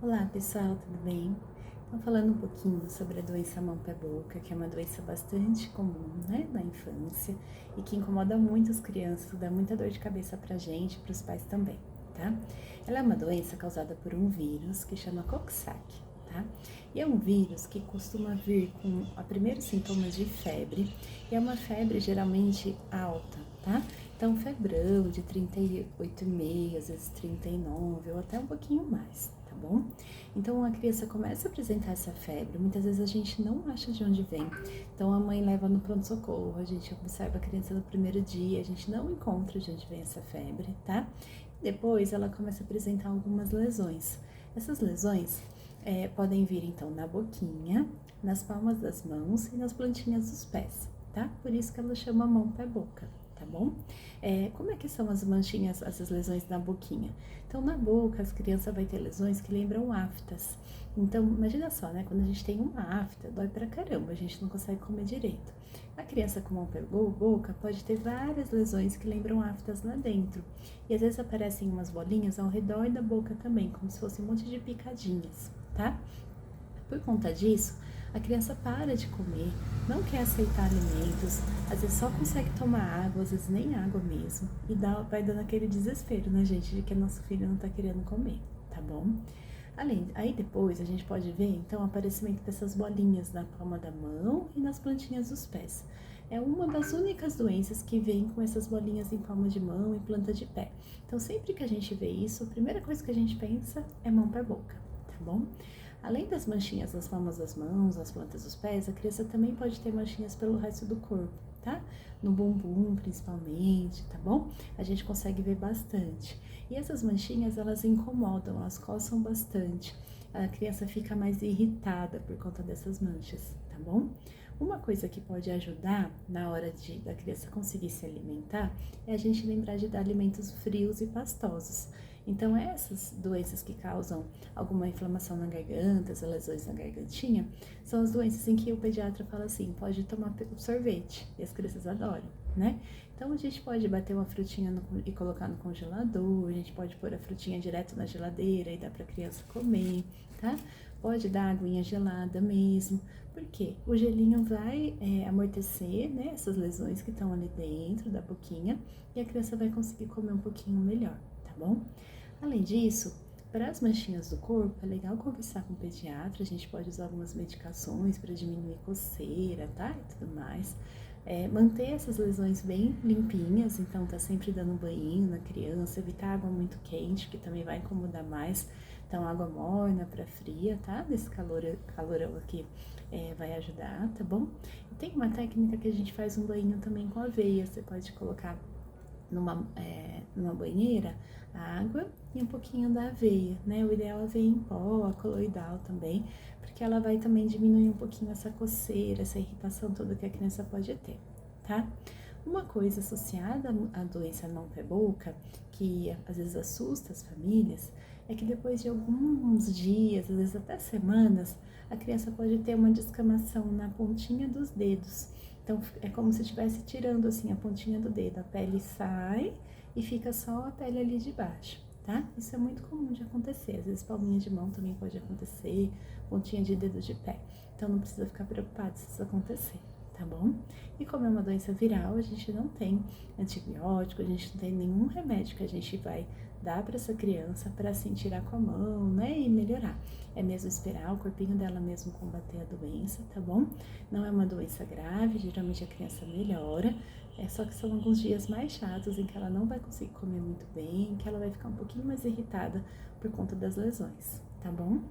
Olá pessoal, tudo bem? Então falando um pouquinho sobre a doença mão-pé-boca, que é uma doença bastante comum, né, na infância e que incomoda muito as crianças, dá muita dor de cabeça pra gente e pros pais também, tá? Ela é uma doença causada por um vírus que chama Coxsackie, tá? E é um vírus que costuma vir com a primeiros sintomas de febre e é uma febre geralmente alta, tá? Então febrão de 38,5, às vezes 39 ou até um pouquinho mais, tá bom? Então a criança começa a apresentar essa febre, muitas vezes a gente não acha de onde vem. Então a mãe leva no pronto-socorro, a gente observa a criança no primeiro dia, a gente não encontra de onde vem essa febre, tá? Depois ela começa a apresentar algumas lesões. Essas lesões podem vir então na boquinha, nas palmas das mãos e nas plantinhas dos pés, tá? Por isso que ela chama mão-pé-boca, tá bom? Como é que são as manchinhas, essas lesões na boquinha? Então, na boca, as crianças vão ter lesões que lembram aftas. Então, imagina só, né? Quando a gente tem uma afta, dói pra caramba, a gente não consegue comer direito. A criança com mão pegou boca pode ter várias lesões que lembram aftas lá dentro. E às vezes aparecem umas bolinhas ao redor da boca também, como se fosse um monte de picadinhas, tá? Por conta disso, a criança para de comer, não quer aceitar alimentos, às vezes só consegue tomar água, às vezes nem água mesmo, e vai dando aquele desespero na gente de que nosso filho não tá querendo comer, tá bom? Aí depois a gente pode ver então o aparecimento dessas bolinhas na palma da mão e nas plantinhas dos pés. É uma das únicas doenças que vem com essas bolinhas em palma de mão e planta de pé. Então sempre que a gente vê isso, a primeira coisa que a gente pensa é mão para boca, tá bom? Além das manchinhas nas palmas das mãos, nas plantas dos pés, a criança também pode ter manchinhas pelo resto do corpo, tá? No bumbum, principalmente, tá bom? A gente consegue ver bastante. E essas manchinhas, elas incomodam, elas coçam bastante. A criança fica mais irritada por conta dessas manchas, tá bom? Uma coisa que pode ajudar na hora da criança conseguir se alimentar é a gente lembrar de dar alimentos frios e pastosos. Então, essas doenças que causam alguma inflamação na garganta, as lesões na gargantinha, são as doenças em que o pediatra fala assim, pode tomar sorvete, e as crianças adoram, né? Então, a gente pode bater uma frutinha e colocar no congelador, a gente pode pôr a frutinha direto na geladeira e dar para a criança comer, tá? Pode dar aguinha gelada mesmo, porque o gelinho vai amortecer, né, essas lesões que estão ali dentro da boquinha e a criança vai conseguir comer um pouquinho melhor, tá bom? Além disso, para as manchinhas do corpo, é legal conversar com o pediatra, a gente pode usar algumas medicações para diminuir coceira, tá? E tudo mais. Manter essas lesões bem limpinhas, então tá sempre dando um banho na criança, evitar água muito quente, que também vai incomodar mais. Então, água morna para fria, tá? Nesse calorão aqui vai ajudar, tá bom? E tem uma técnica que a gente faz um banho também com aveia, você pode colocar numa banheira a água e um pouquinho da aveia, né? O ideal é aveia em pó, a coloidal também, porque ela vai também diminuir um pouquinho essa coceira, essa irritação toda que a criança pode ter, tá? Uma coisa associada à doença mão-pé-boca, que às vezes assusta as famílias, é que depois de alguns dias, às vezes até semanas, a criança pode ter uma descamação na pontinha dos dedos. Então, é como se estivesse tirando assim a pontinha do dedo, a pele sai e fica só a pele ali de baixo, tá? Isso é muito comum de acontecer, às vezes palminha de mão também pode acontecer, pontinha de dedo de pé. Então, não precisa ficar preocupado se isso acontecer, tá bom? E como é uma doença viral, a gente não tem antibiótico, a gente não tem nenhum remédio que a gente vai dar para essa criança para assim tirar com a mão, né, e melhorar. É mesmo esperar o corpinho dela mesmo combater a doença, tá bom? Não é uma doença grave, geralmente a criança melhora, só que são alguns dias mais chatos em que ela não vai conseguir comer muito bem, que ela vai ficar um pouquinho mais irritada por conta das lesões, tá bom?